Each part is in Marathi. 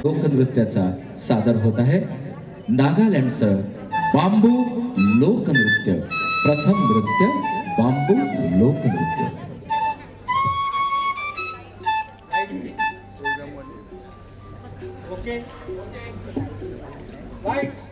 लोकनृत्याचा सादर होत आहे नागालँडचं बांबू लोकनृत्य. प्रथम नृत्य बांबू लोकनृत्य. ओके लाइट्स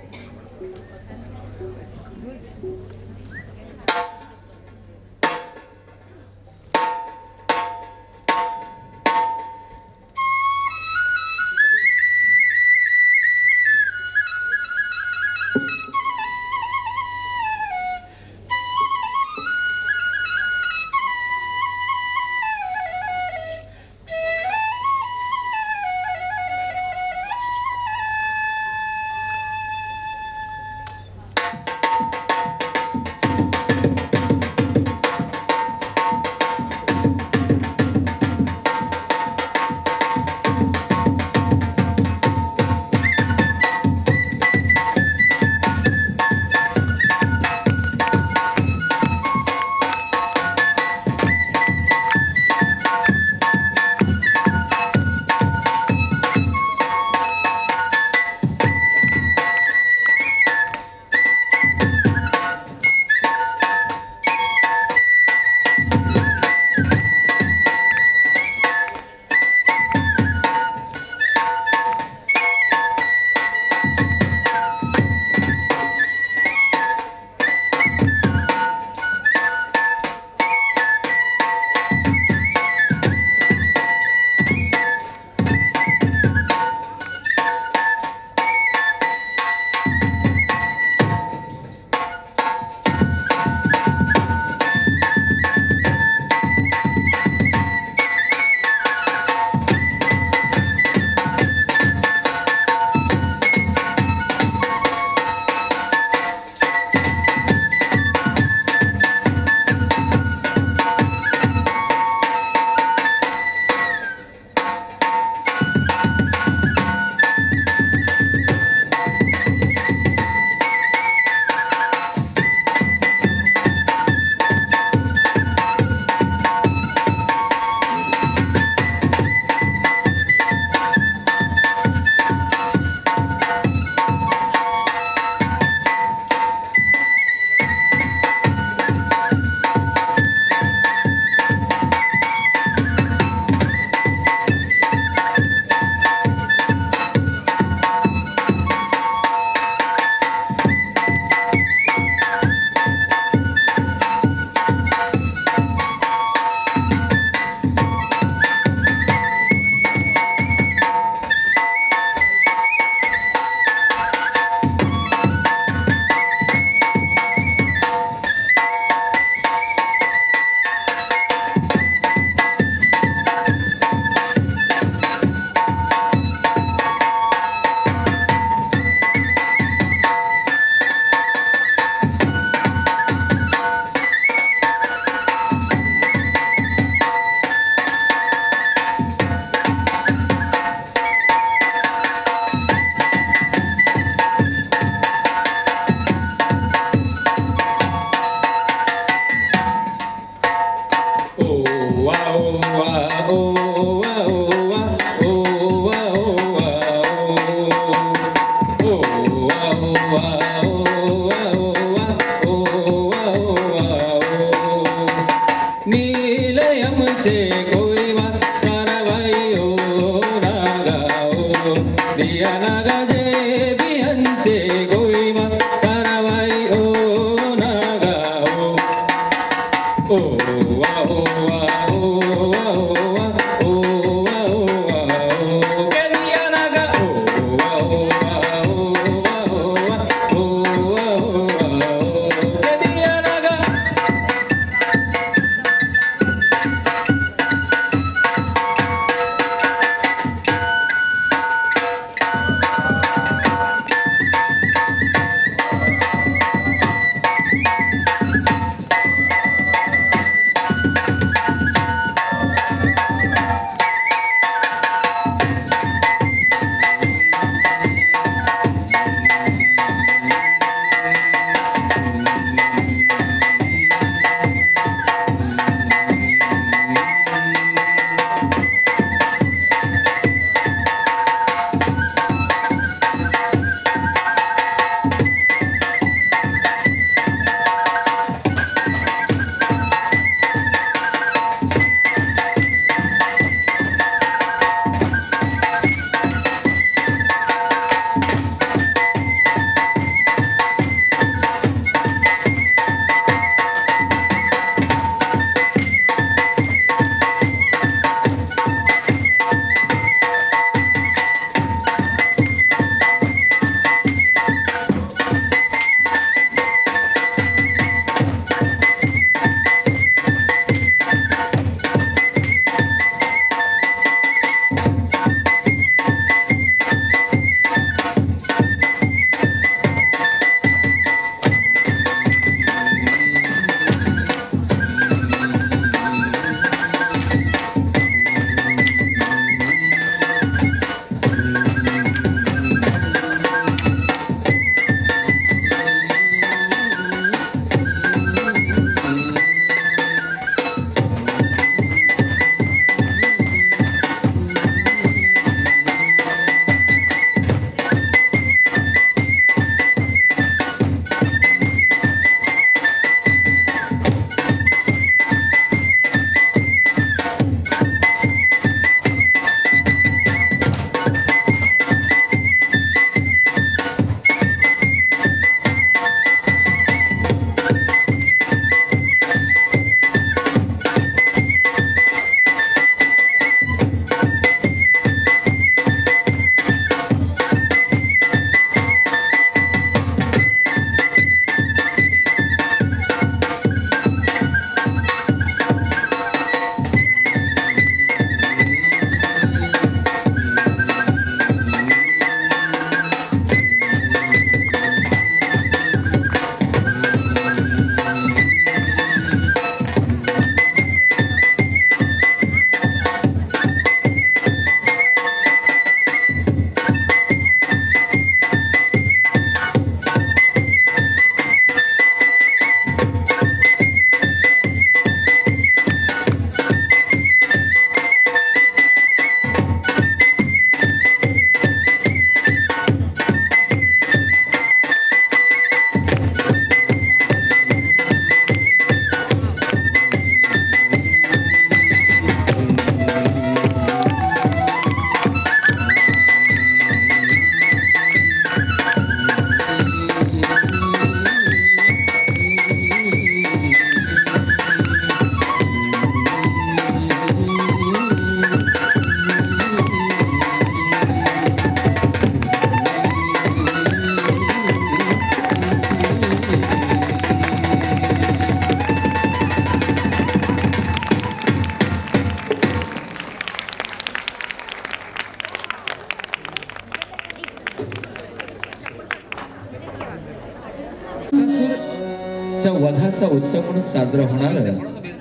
वधाचा उत्सव म्हणून साजरं होणार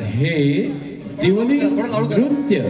हे दिवली नृत्य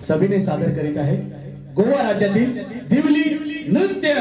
सभेने सादर करीत आहे गोवा राज्यातील दिवली नृत्य।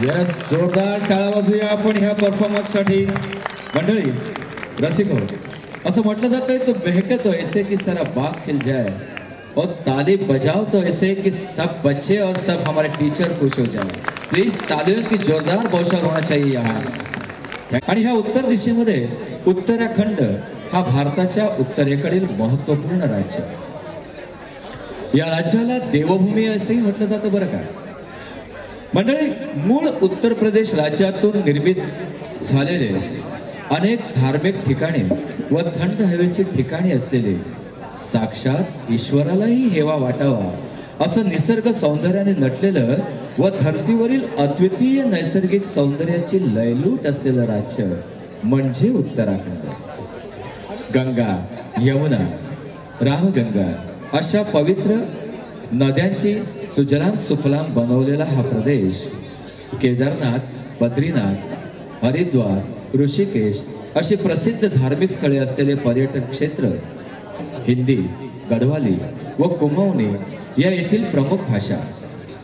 यस, जोरदार टाळ्या वाजूया आपण ह्या परफॉर्मन्स साठी. मंडळी, रसिक हो, असं म्हटलं जातं तो बहके तो ऐसे की सारा बाग खिल जाए और ताली बजाओ तो ऐसे कि सब बच्चे और सब हमारे टीचर खुश हो जाए. प्लीज तालियों की जोरदार बौछार होना चाहिए यहाँ. आणि ह्या उत्तर दिशेमध्ये उत्तराखंड हा भारताच्या उत्तरेकडील महत्वपूर्ण राज्य. या राज्याला देवभूमी असंही म्हटलं जातं बरं का. मंडळी, मूळ उत्तर प्रदेश राज्यातून निर्मित झालेले अनेक धार्मिक ठिकाणे व थंड हवेची ठिकाणे असलेले साक्षात ईश्वरालाही हेवा वाटावा असं निसर्ग सौंदर्याने नटलेलं व धर्तीवरील अद्वितीय नैसर्गिक सौंदर्याची लयलूट असलेलं राज्य म्हणजे उत्तराखंड. गंगा, यमुना, रामगंगा अशा पवित्र नद्यांची सुजलाम सुफलाम बनवलेला हा प्रदेश केदारनाथ, बद्रीनाथ, हरिद्वार, ऋषिकेश अशी प्रसिद्ध धार्मिक स्थळे असलेले पर्यटन क्षेत्र, हिंदी, गढवाली व कुमाऊनी या येथील प्रमुख भाषा,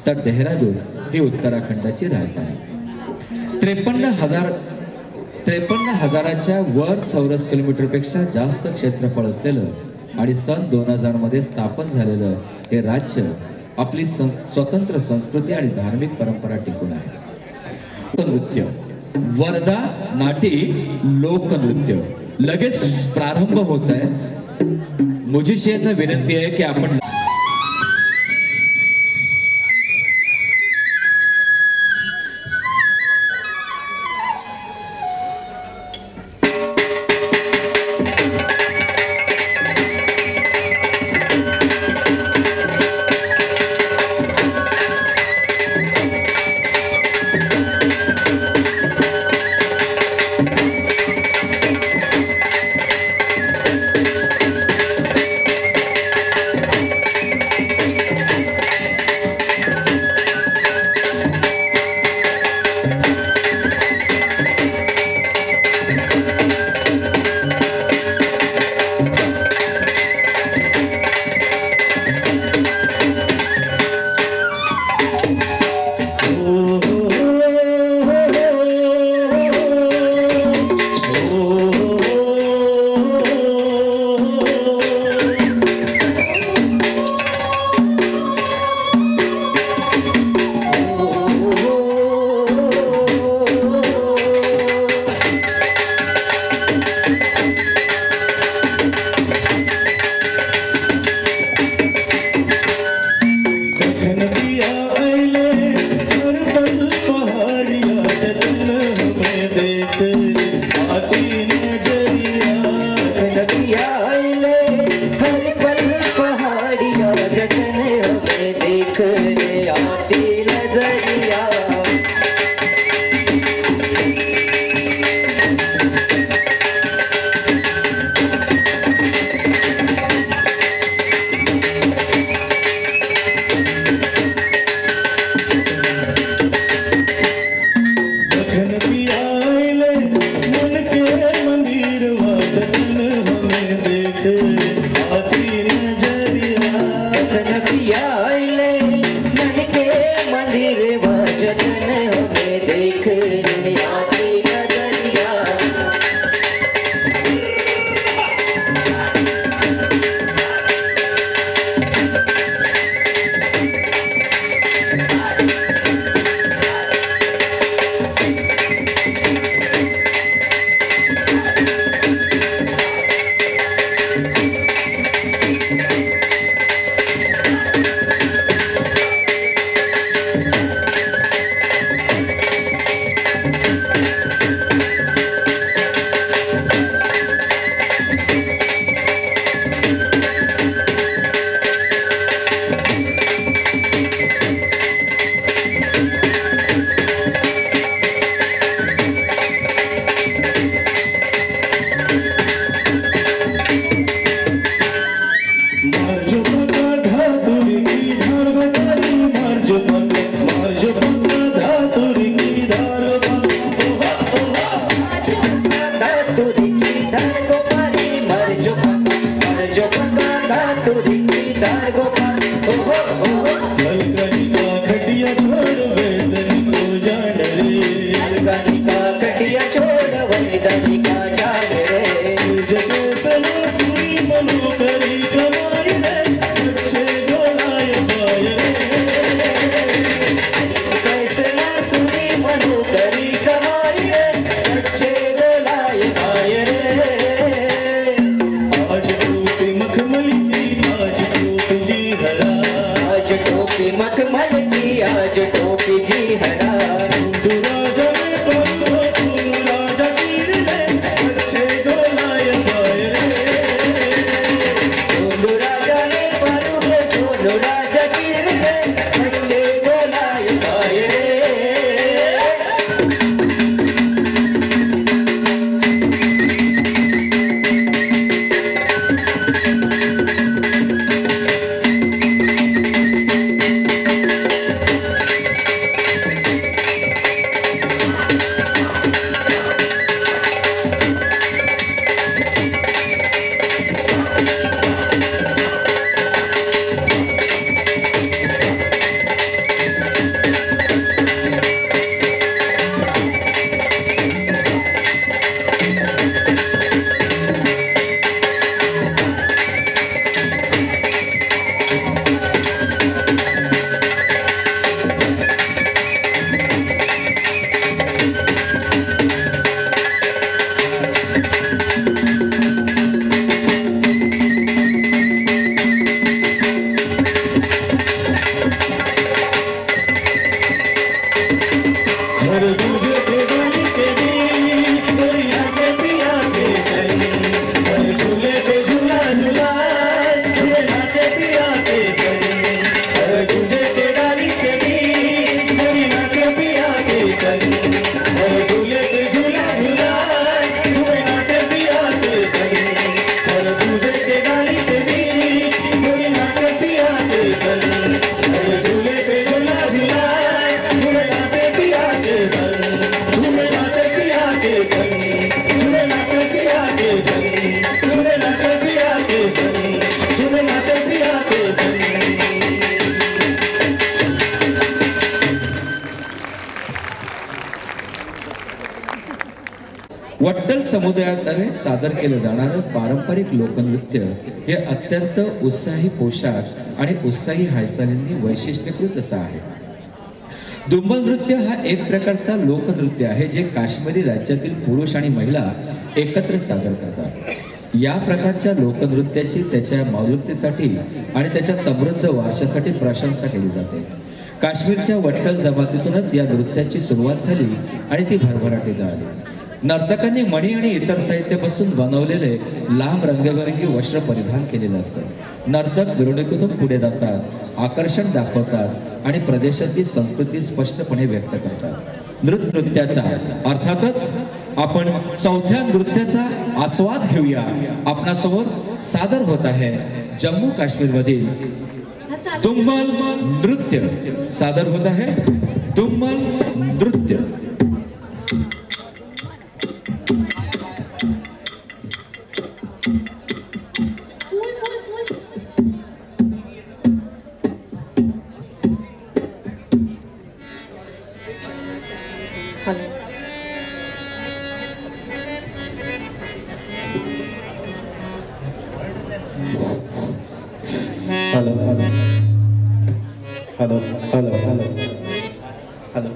तर देहरादून ही उत्तराखंडाची राजधानी. 53,000च्या वर चौरस किलोमीटरपेक्षा जास्त क्षेत्रफळ असलेलं आणि सन 2000 मध्ये स्थापन झालेलं हे राज्य आपली स्वतंत्र संस्कृती आणि धार्मिक परंपरा टिकून आहे. नृत्य, वर्धा नाटी लोकनृत्य लगेच प्रारंभ होत आहे. म्युझिशियनना विनंती आहे की आपण नजरिया टोपी मखमल की आज टोपी जी हरा राजा ने पंखो सुन राजा चीरले सच्चे डोलाय पाय सोनू राजा ने परुग सोनू राजा चीर ले सच्चे बोलाय पाए रे हर दूजे के गली के बीच कोई नाचे पिया के संग हर झूले पे झूला झूला झूले नाचे पिया के संग हर दूजे के गली के बीच कोई नाचे पिया के संग हर झूले पे झूला झूला झूले नाचे पिया के संग हर दूजे के गली के बीच कोई नाचे पिया के संग हर झूले पे झूला झूला झूले नाचे पिया के संग झूले नाचे पिया के संग झूले नाचे पिया के संग झूले नाचे पिया के संग झूले नाचे पिया के संग वट्टल समुदायाद्वारे सादर केलं जाणारं पारंपरिक लोकनृत्य हे अत्यंत उत्साही पोशाख आणि उत्साही हालचालींनी वैशिष्ट्यीकृत असं आहे. दुंबल नृत्य हा एक प्रकारचा लोकनृत्य आहे जे काश्मीरी राज्यातील पुरुष आणि महिला एकत्र सादर करतात. या प्रकारच्या लोकनृत्याची त्याच्या मौलिकतेसाठी आणि त्याच्या समृद्ध वारशासाठी प्रशंसा केली जाते. काश्मीरच्या वट्टल जमातीतूनच या नृत्याची सुरुवात झाली आणि ती भरभराटीत झाली. नर्तकांनी मणी आणि इतर साहित्यापासून बनवलेले लांब रंगीबेरंगी वस्त्र परिधान केलेलं असतं. नर्तक मिरवणुकीतून पुढे जातात, आकर्षण दाखवतात आणि प्रदेशाची संस्कृती स्पष्टपणे व्यक्त करतात. नृत्याचा अर्थातच आपण चौथ्या नृत्याचा आस्वाद घेऊया. आपणासमोर सादर होत आहे जम्मू काश्मीर मधील दुंबल नृत्य. सादर होत आहे दुंबल नृत्य. Hello hello hello hello hello hello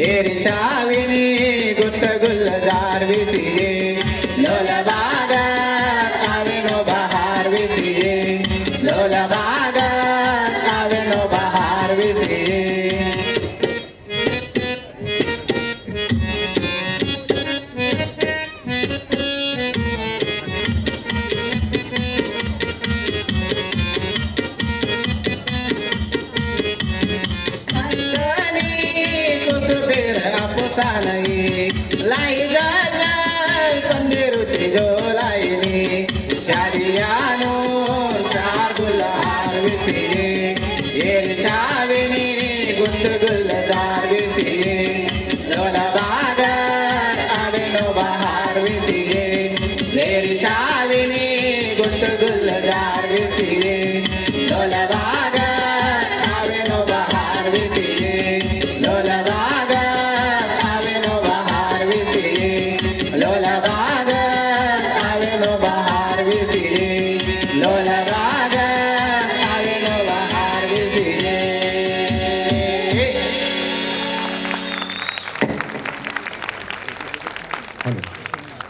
एरिचाविनी गुत्त गुलजार विसिये लोलबागा आवेनो बहार विसिये लोलबागा आवेनो बहार विसिये लाई जाय पंदिरुती जो लाईनी शादियानो शार गुलहार विसिये येर चाविनी गुंद गुलजार विसिये लोला बागा आवेनो बहार विसिये येर चाविनी गुंद गुलजार विसिये लोला बागा आवेनो बहार विसिये लोला बागा आवेनो बहार विसिये लोला बागा आवेनो बहार विसिये लोला बागा आवेनो बहार विसिये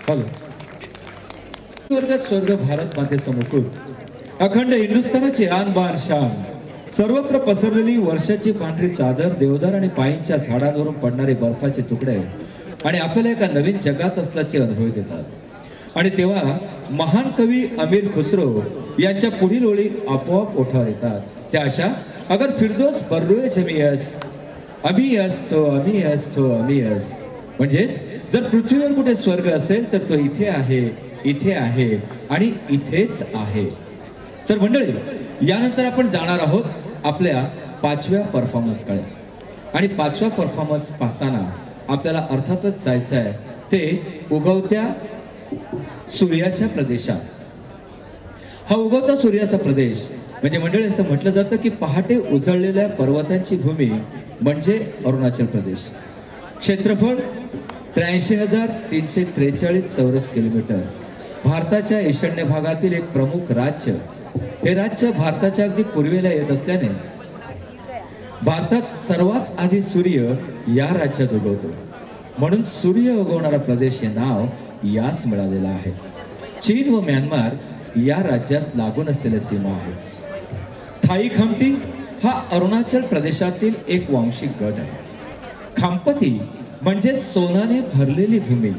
हॅलो वर्गात स्वर्ग भारत मातेचं मुकुट अखंड हिंदुस्थानाची आन बान शान सर्वत्र पसरलेली वर्षाची पांढरी चादर देवदार आणि पाईंच्या झाडांवरून पडणारे बर्फाचे तुकडे आणि आपल्याला एका नवीन जगात असल्याचे अनुभव देतात. आणि तेव्हा महान कवी अमीर खुसरो यांच्या पुढील ओळी आपोआप ओठावर येतात. त्या अशा अगर फिरदोस बर्रोय जमीयस अमियस तो अमियस तो अमियस म्हणजेच जर पृथ्वीवर कुठे स्वर्ग असेल तर तो इथे आहे आणि इथेच आहे. तर मंडळी यानंतर आपण जाणार आहोत आपल्या 5व्या परफॉर्मन्सकडे आणि 5वा परफॉर्मन्स पाहताना आपल्याला अर्थातच जायचं आहे ते उगवत्या सूर्याच्या प्रदेशात. हा उगवता सूर्याचा प्रदेश म्हणजे मंडळी असं म्हटलं जातं की पहाटे उजळलेल्या पर्वतांची भूमी म्हणजे अरुणाचल प्रदेश. क्षेत्रफळ 83,343 चौरस किलोमीटर. भारताच्या ईशान्य भागातील एक प्रमुख राज्य. हे राज्य भारताच्या अगदी पूर्वेला येत असल्याने भारतात सर्वात आधी सूर्य या राज्यात उगवतो. म्हणून सूर्य उगवणारा प्रदेश हे नाव यास मिळालेलं आहे. चीन व म्यानमार या राज्यास लागून असलेल्या सीमा आहे. थाई खमटी हा अरुणाचल प्रदेशातील एक वांशिक गट आहे. खांपती म्हणजे सोनाने भरलेली भूमी.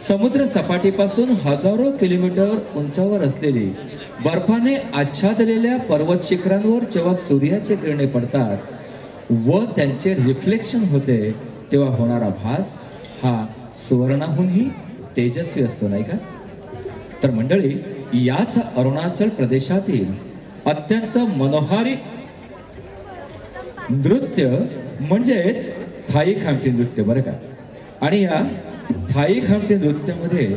समुद्र सपाटीपासून हजारो किलोमीटर उंचावर असलेली बर्फाने आच्छादलेल्या पर्वत शिखरांवर जेव्हा सूर्याचे किरणे पडतात व त्यांचे रिफ्लेक्शन होते तेव्हा होणारा भास हा सुवर्णाहूनही तेजस्वी असतो नाही का. तर मंडळी याच अरुणाचल प्रदेशातील अत्यंत मनोहारी नृत्य म्हणजेच थाई खामटी नृत्य बरं का. आणि या थाई खामटी नृत्यामध्ये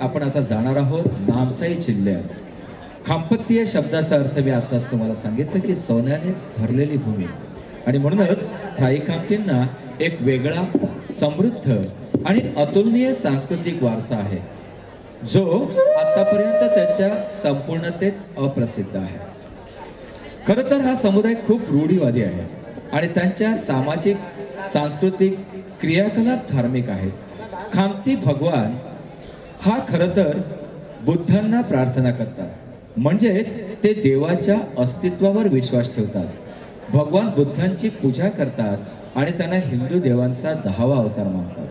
आपण आता जाणार आहोत नामसाई जिल्ह्यात. खांपती या शब्दाचा अर्थ मी आताच तुम्हाला सांगितलं की सोन्याने भरलेली भूमी. आणि म्हणूनच थाई खामटींना एक वेगळा समृद्ध आणि अतुलनीय सांस्कृतिक वारसा आहे जो आतापर्यंत त्यांच्या संपूर्णतेत अप्रसिद्ध आहे. खरं तर हा समुदाय खूप रूढीवादी आहे आणि त्यांच्या सामाजिक सांस्कृतिक क्रियाकलाप धार्मिक आहेत. खामती भगवान हा खरं तर बुद्धांना प्रार्थना करतात म्हणजेच ते देवाच्या अस्तित्वावर विश्वास ठेवतात. भगवान बुद्धांची पूजा करतात आणि त्यांना हिंदू देवांचा 10वा अवतार मानतात.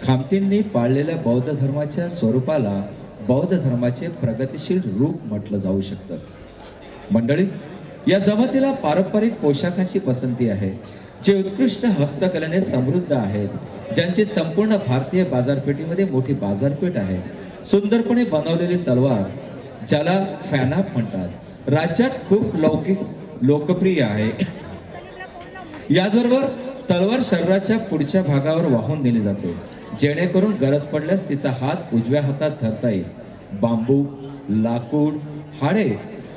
खामतींनी पाळलेल्या बौद्ध धर्माच्या स्वरूपाला बौद्ध धर्माचे प्रगतिशील रूप म्हटलं जाऊ शकतं. मंडळी या जमातीला पारंपरिक पोशाखांची पसंती आहे जे उत्कृष्ट हस्तकलेने समृद्ध आहेत, ज्यांची संपूर्ण भारतीय बाजारपेठेमध्ये मोठी बाजारपेठ आहे. सुंदरपणे बनवलेली तलवार ज्याला फॅनाप म्हणतात राज्यात खूप लोकप्रिय आहे. याचबरोबर तलवार शरीराच्या पुढच्या भागावर वाहून नेली जाते जेणेकरून गरज पडल्यास तिचा हात उजव्या हातात धरता येईल. बांबू, लाकूड, हाडे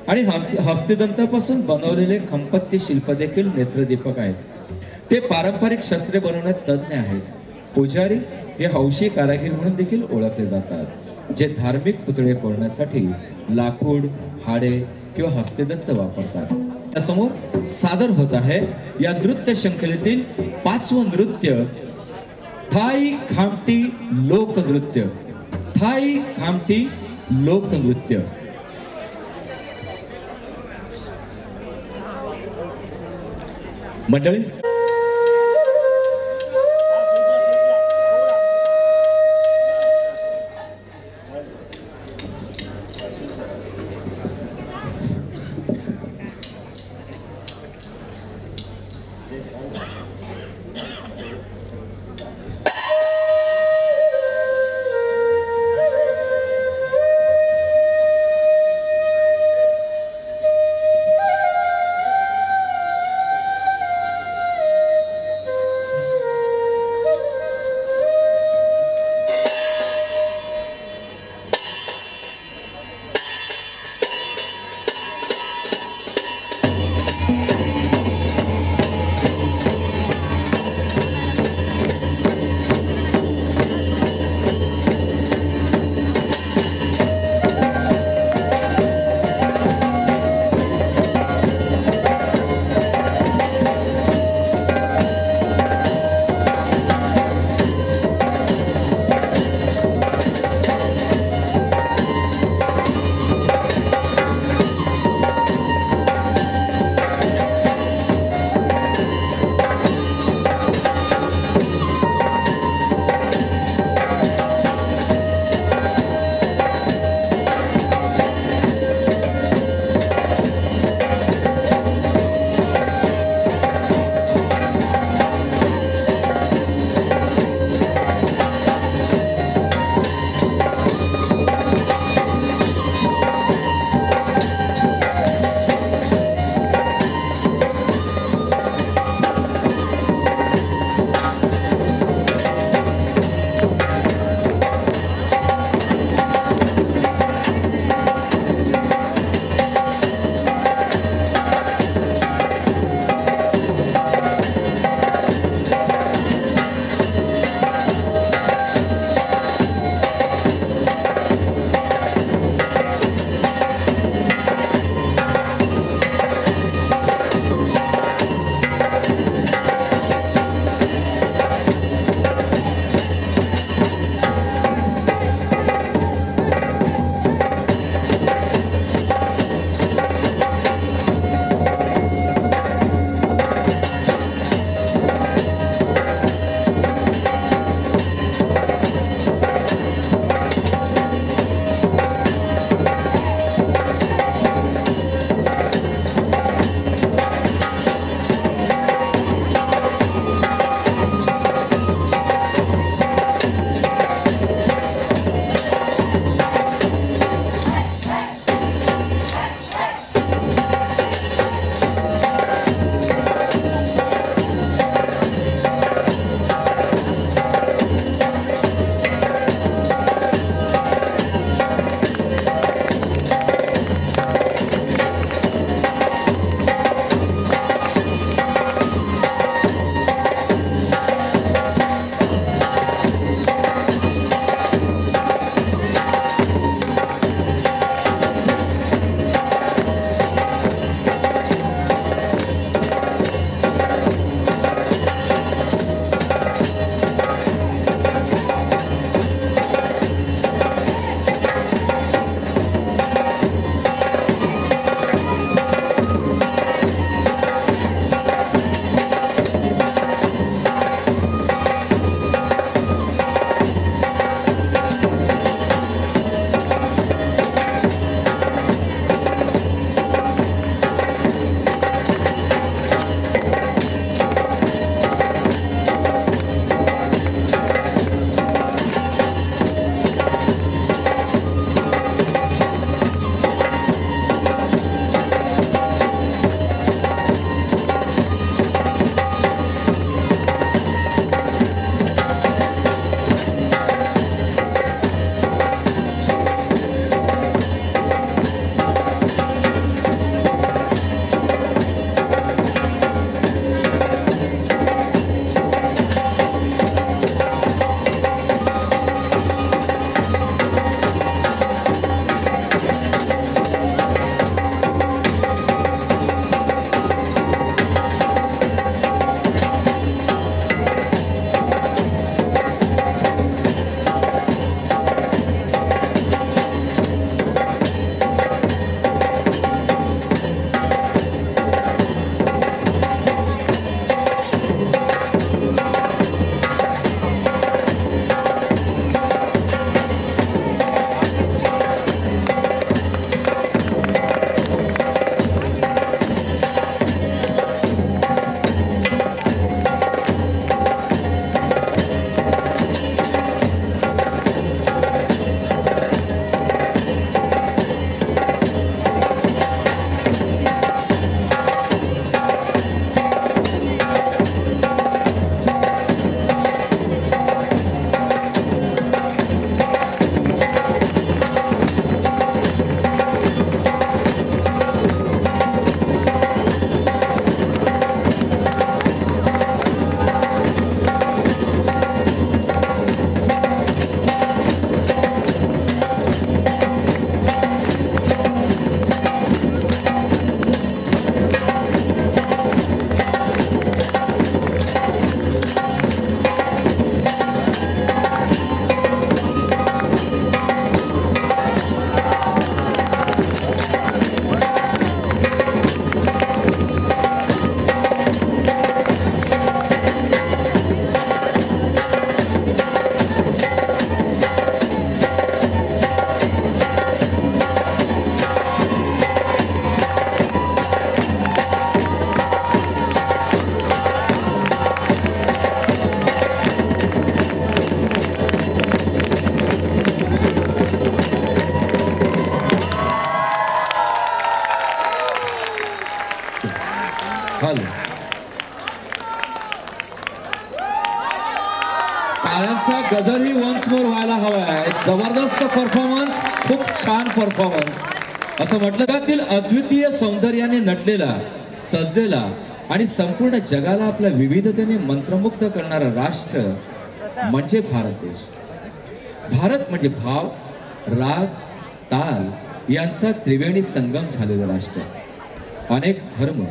आणि हस्तिदंतापासून बनवलेले खंपती शिल्प देखील नेत्रदीपक आहेत. ते पारंपरिक शस्त्रे बनवण्यात तज्ज्ञ आहेत. पुजारी हे हौशी कारागीर म्हणून देखील ओळखले जातात. जे धार्मिक पुतळे फोडण्यासाठी लाकूड, हाडे किंवा हस्तिदंत वापरतात. त्यासमोर सादर होत आहे या नृत्य शृंखलेतील 5वं नृत्य, थाई खामटी लोकनृत्य. थाई खामटी लोकनृत्य. मंडळी, हल टाळ्यांचा गजरही वन्स मोर व्हायला हवाय. जबरदस्त परफॉर्मन्स, खूप छान परफॉर्मन्स. असं म्हटलं जातील अद्वितीय सौंदर्याने नटलेला, सजलेला आणि संपूर्ण जगाला आपल्या विविधतेने मंत्रमुग्ध करणारा राष्ट्र म्हणजे भारत देश. भारत म्हणजे भाव, राग, ताल यांचा त्रिवेणी संगम झालेलं राष्ट्र. अनेक धर्म,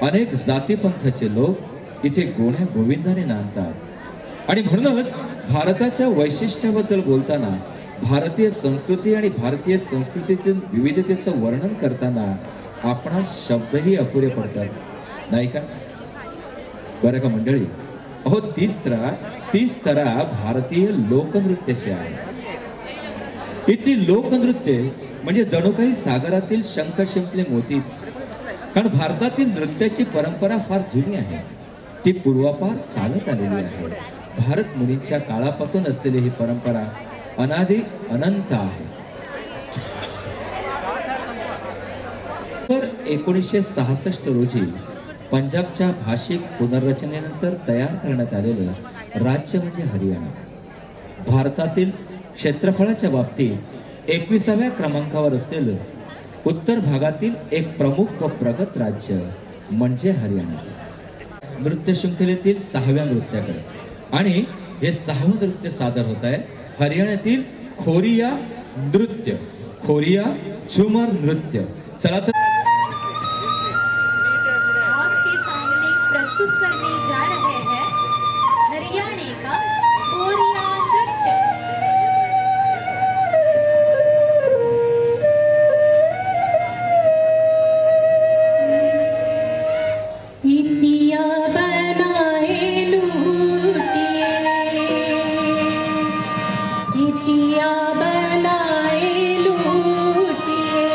अनेक जातीपंथाचे लोक इथे गोण्या गोविंदाने नांदतात आणि म्हणूनच भारताच्या वैशिष्ट्याबद्दल बोलताना, भारतीय संस्कृती आणि भारतीय संस्कृतीतील विविधतेचं वर्णन करताना आपणास शब्दही अपुरे पडतात, नाही का? बरं का मंडळी? अहो तीच तरा भारतीय लोकनृत्याची आहे. इथली लोकनृत्य म्हणजे जणू काही सागरातील शंख शिंपले मोतीच. कारण भारतातील नृत्याची परंपरा फार जुनी आहे. ती पूर्वापार चालत आलेली आहे. भारत मुनींच्या काळापासून असलेली ही परंपरा अनादी अनंत आहे. तर 1966 रोजी पंजाबच्या भाषिक पुनर्रचनेनंतर तयार करण्यात आलेलं राज्य म्हणजे हरियाणा. भारतातील क्षेत्रफळाच्या बाबतीत 21व्या क्रमांकावर असलेलं उत्तर भागातील एक प्रमुख व प्रगत राज्य म्हणजे हरियाणा. नृत्य शृंखलेतील 6व्या नृत्याकडे आणि हे 6वं नृत्य सादर होत आहे हरियाणातील खोरिया नृत्य, खोरिया झुमर नृत्य. चला तर आपके सामने प्रस्तुत करने जा रहे हैं हरियाणा का खोरिया नृत्य. इंडिया बनाए लूटिए, इंडिया बनाए लूटिए,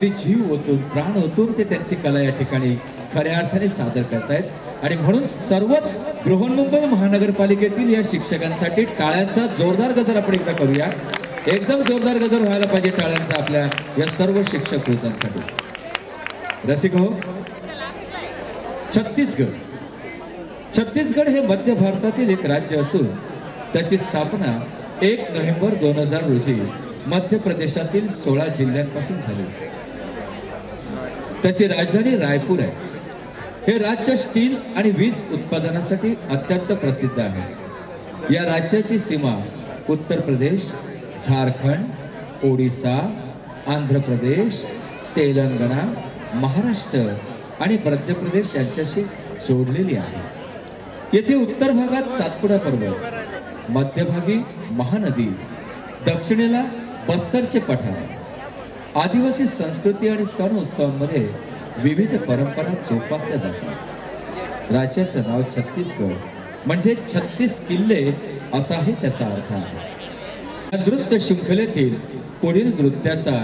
ते जीव ओतून प्राण ओतून ते त्यांची कला या ठिकाणी खऱ्या अर्थाने सादर करतायत आणि म्हणून सर्वच बृहन्मुंबई महानगरपालिकेतील या शिक्षकांसाठी टाळ्यांचा जोरदार गजर आपण एकदा करूया. एकदम जोरदार गजर व्हायला पाहिजे टाळ्यांचा आपल्या या सर्व शिक्षक वृत्तांसाठी. रसिक हो, छत्तीसगड हे मध्य भारतातील एक राज्य असून त्याची स्थापना 1 नोव्हेंबर 2000 रोजी मध्य प्रदेशातील 16 जिल्ह्यांपासून झाली. त्याची राजधानी रायपूर आहे. हे राज्य स्टील आणि वीज उत्पादनासाठी अत्यंत प्रसिद्ध आहे. या राज्याची सीमा उत्तर प्रदेश, झारखंड, ओडिसा, आंध्र प्रदेश, तेलंगणा, महाराष्ट्र आणि मध्य प्रदेश यांच्याशी जोडलेली आहे. येथे उत्तर भागात सातपुडा पर्वत, मध्यभागी महानदी, दक्षिणेला बस्तरचे पठार. आदिवासी संस्कृती आणि सण उत्सवांमध्ये विविध परंपरा जोपासल्या जातात. राज्याचं नाव छत्तीसगड म्हणजे 36 किल्ले असाही त्याचा अर्थ आहे. या नृत्य शृंखलेतील पुढील नृत्याचा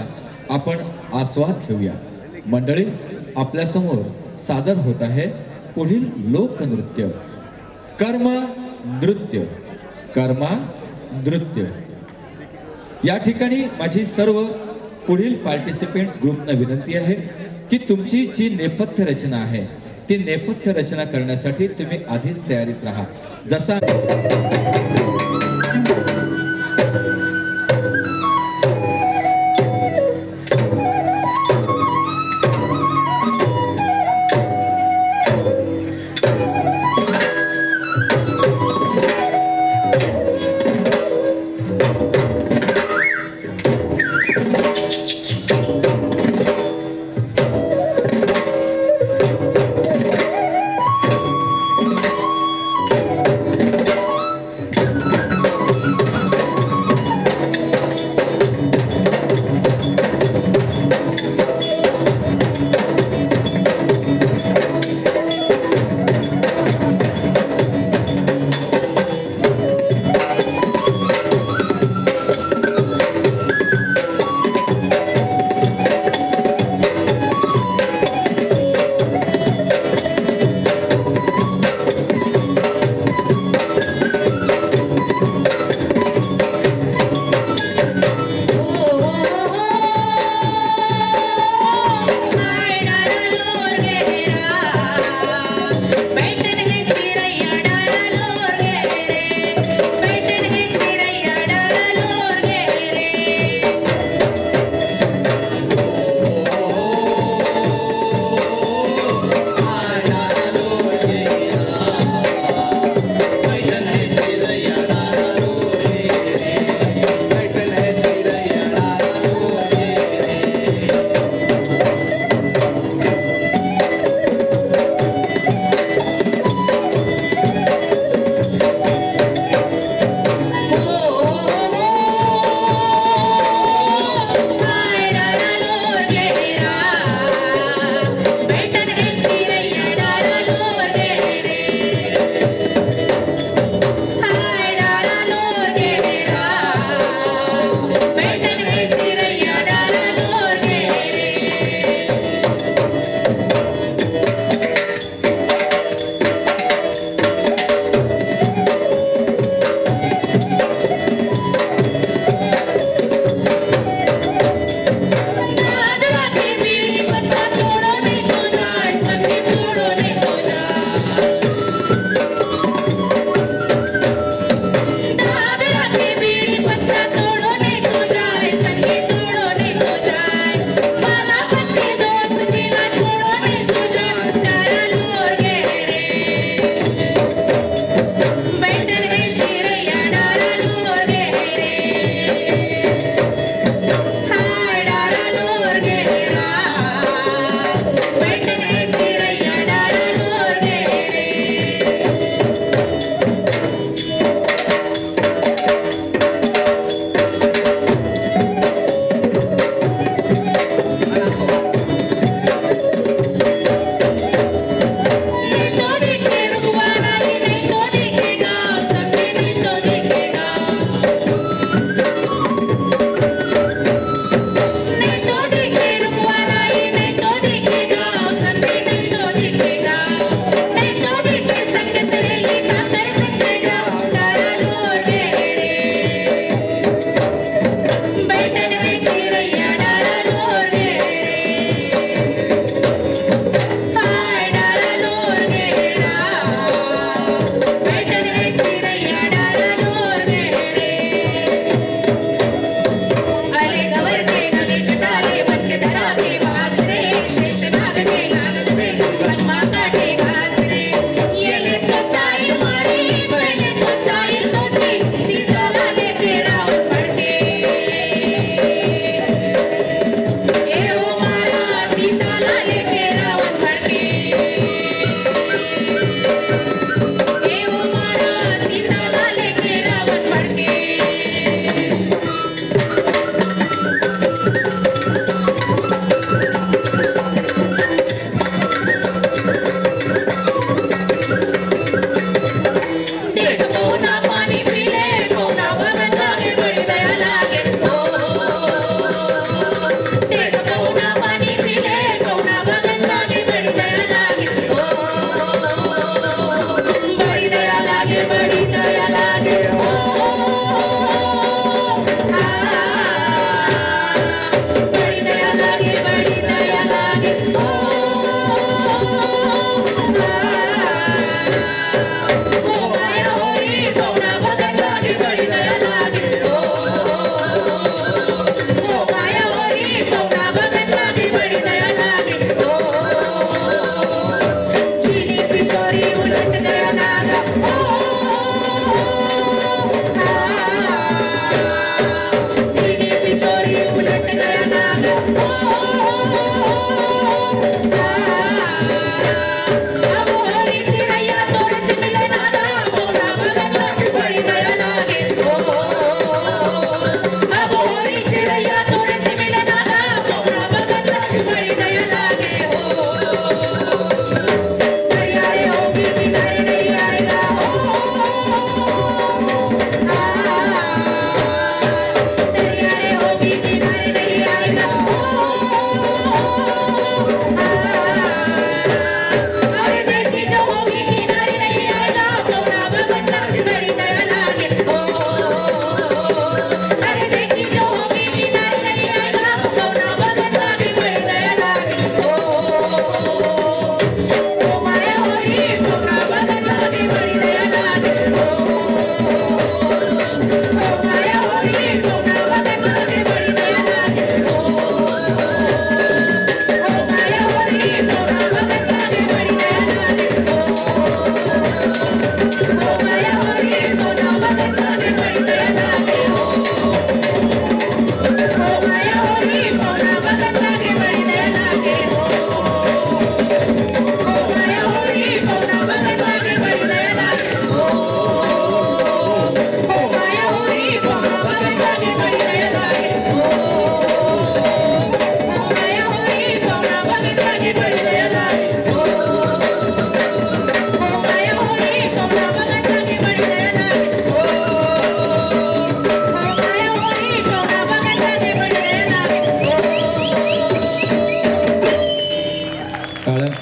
आपण आस्वाद घेऊया. मंडळी, आपल्यासमोर सादर होत आहे पुढील लोकनृत्य कर्मा नृत्य. कर्मा नृत्य या ठिकाणी माझी सर्व पुढील पार्टिसिपेंट्स ग्रुपना विनंती आहे की तुमची जी नेपथ्य रचना आहे ती नेपथ्य रचना करण्यासाठी तुम्ही आधीच तयारीत राहा. जसा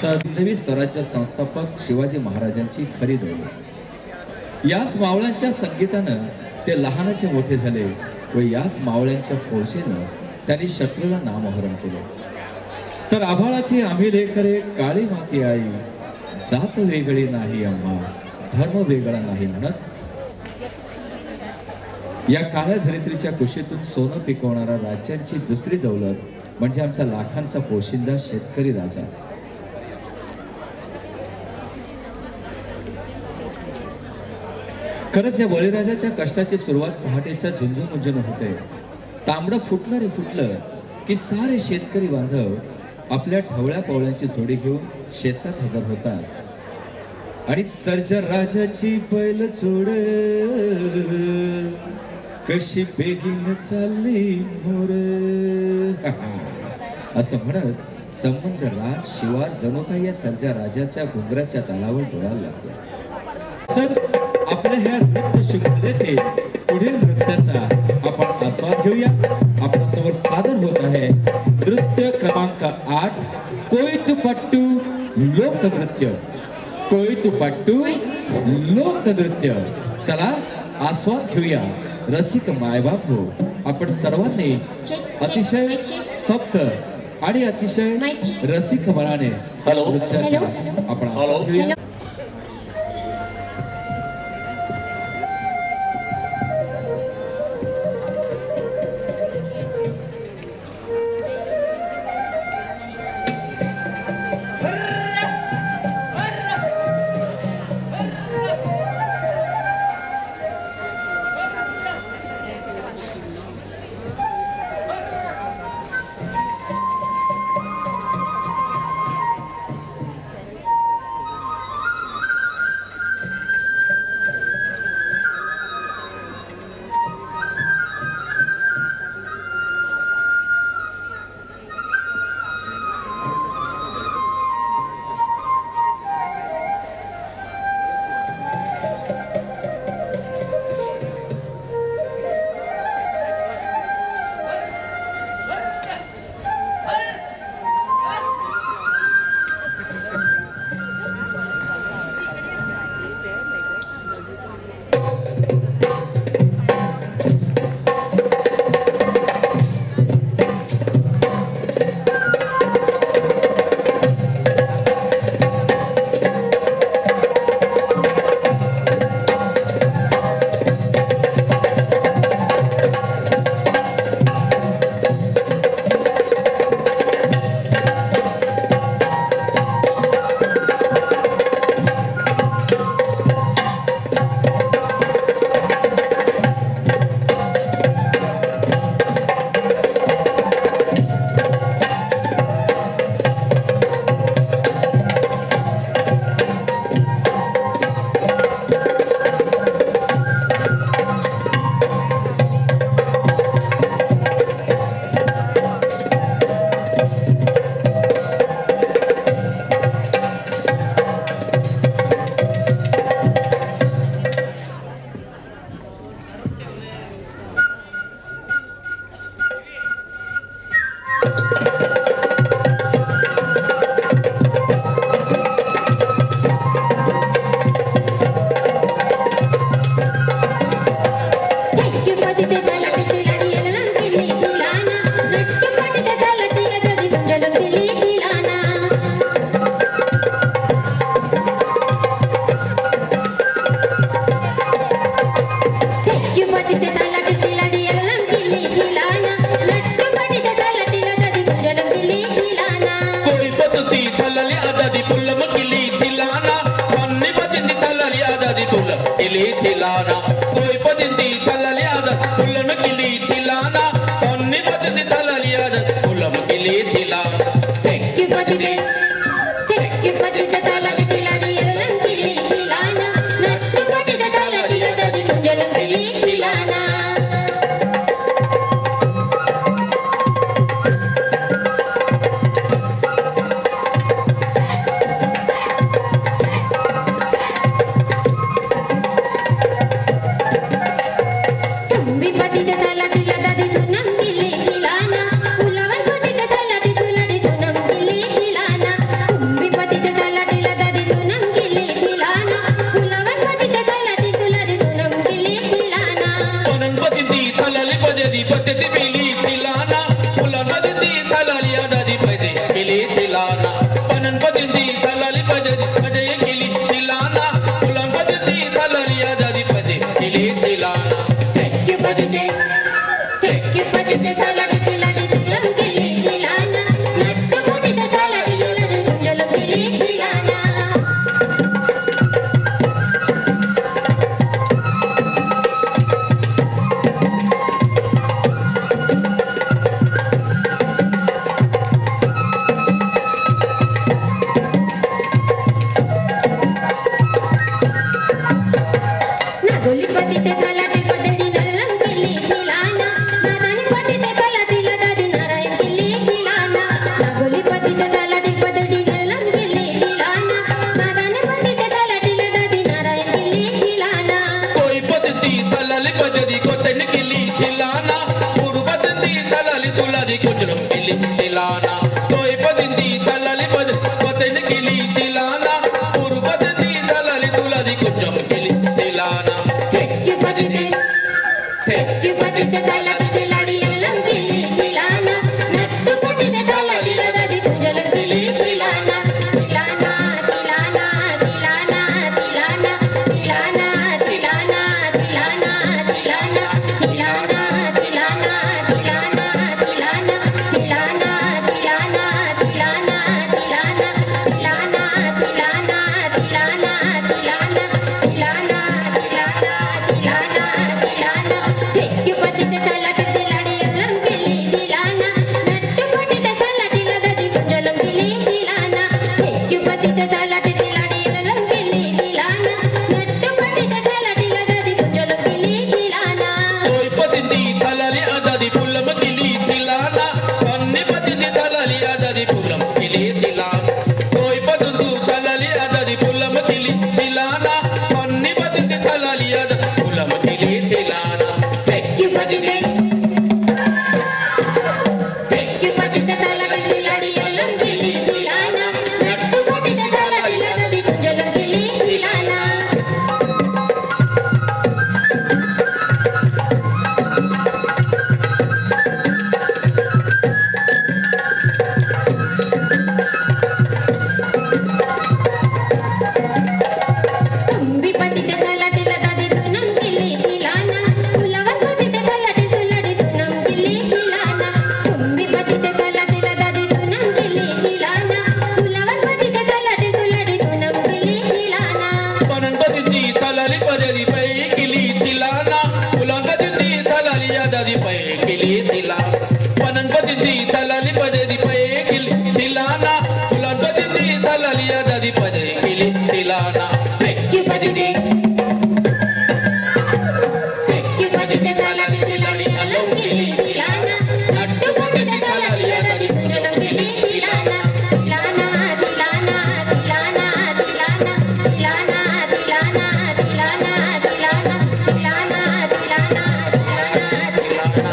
हिंदवी स्वराज्य संस्थापक शिवाजी महाराजांची खरी दौलत. याच मावळ्यांच्या संगीतानं ते लहानाचे मोठे झाले व याच मावळ्यांच्या फौजेनं त्यांनी शत्रूला नामोहरण केले. तर आभाळाची आम्ही लेकरे काळी माती आई, जात वेगळी नाही आम्हा, धर्म वेगळा नाही म्हणत या काळ्या धरित्रीच्या कुशीतून सोनं पिकवणारा राज्यांची दुसरी दौलत म्हणजे आमचा लाखांचा पोशिंदा शेतकरी राजा. खरंच या बळीराजाच्या कष्टाची सुरुवात पहाटेच्या झुंझुन होते. तांबडं फुटलं रे फुटलं की सारे शेतकरी बांधव आपल्या ढवळ्या पवळ्यांची जोडी घेऊन शेतात हजर होतात आणि सर्जा राजाची बैल जोड कशी बेगीन चालली मोर असं म्हणत संबंध राग शिवार जणू काही या सर्जा राजाच्या घुंगराच्या तालावर डोळायला लागतो. तर आपल्या ह्या नृत्य शृंखलेतील पुढील नृत्याचा आपण आस्वाद घेऊया. आपल्यासमोर सादर होत आहे नृत्य क्रमांक 8 कोयतुपट्टू लोकनृत्य. कोयतुपट्टू लोकनृत्य. चला आस्वाद घेऊया. रसिक मायबाप हो, आपण सर्वांनी अतिशय स्तब्ध आणि अतिशय रसिक मनाने नृत्याचा आपण आस्वाद घेऊया. थिलाना Tekki patita taladi tiladi yalam kili kilana. Nattu patita taladi ladadi kunjalam kili kilana. Tumbi patita taladi ladadi tunam kili kilana. Ulawan patita taladi tuladi tunam kili kilana. Tumbi patita taladi ladadi tunam kili kilana. Ulawan patita taladi tuladi tunam kili kilana. पनंपती थलाली पदे पद्धती पिली थिलाना फुलांपती थलाली आदादी पदे पिली थिलाना पनंपती थलाली पदे केली थिलाना फुलांपती थलाली आदादी पदे पिली थिलाना Tekki patita taladi tiladi tunam kili kilana. Nattu patita taladi tuladi kunjalam kili kilana. Nagoli patita taladi padadi nalam kili kilana. Nadani patita taladi ladadi narayan kili kilana. Nagoli patita taladi padadi nalam kili kilana. Nadani patita taladi ladadi narayan kili kilana. कोई पद्धती थलाली पदे कोतन केली थिलाना पूर्वपती थलाली तुलादी कुचलम केली थिलाना कोई पद्धती थलाली पदे कोतन केली थिलाना पूर्वपती थलाली तुलादी कुचलम केली थिलाना Tekki patita taladi tiladi yalam kili kilana. Nattu patita taladi ladadi kunjalam kili kilana. Tilana tilana tilana tilana tilana tilana tilana tilana tilana tilana tilana tilana tilana tilana tilana tilana tilana tilana tilana tilana. Tekki patita taladi tiladi yalam kili kilana. Nattu patita taladi ladadi kunjalam kili kilana. Tekki patita taladi tiladi yalam kili kilana. Nattu patita taladi ladadi kunjalam kili kilana. कोई पद्धती थलाली आदादी फुलम केली थिलाना अन्य पद्धती थलाली आदादी फुलम केली थिलाना कोई पद्धती थलाली आदादी फुलम केली थिलाना अन्य पद्धती थलाली आदादी फुलम केली थिलाना Tekki patita taladi tiladi yalam kili kilana. Nattu patita taladi ladadi kunjalam kili kilana. Tumbi patita taladi ladadi tunam kili kilana. Ulawan patita taladi tuladi tunam kili kilana. Tumbi patita taladi ladadi tunam kili kilana. Ulawan patita taladi tuladi tunam kili kilana. पनंपती थलाली पदे पै केली थिलाना फुलांपती थलाली आदादी पै केली थिलाना पनंपती थलाली पदे पै केली थिलाना फुलांपती थलाली आदादी पदे केली थिलाना Tekki patita taladi tiladi yalam kili kilana. Nattu patita taladi ladadi kunjalam kili kilana. Tilana tilana tilana tilana tilana tilana tilana tilana tilana tilana tilana tilana.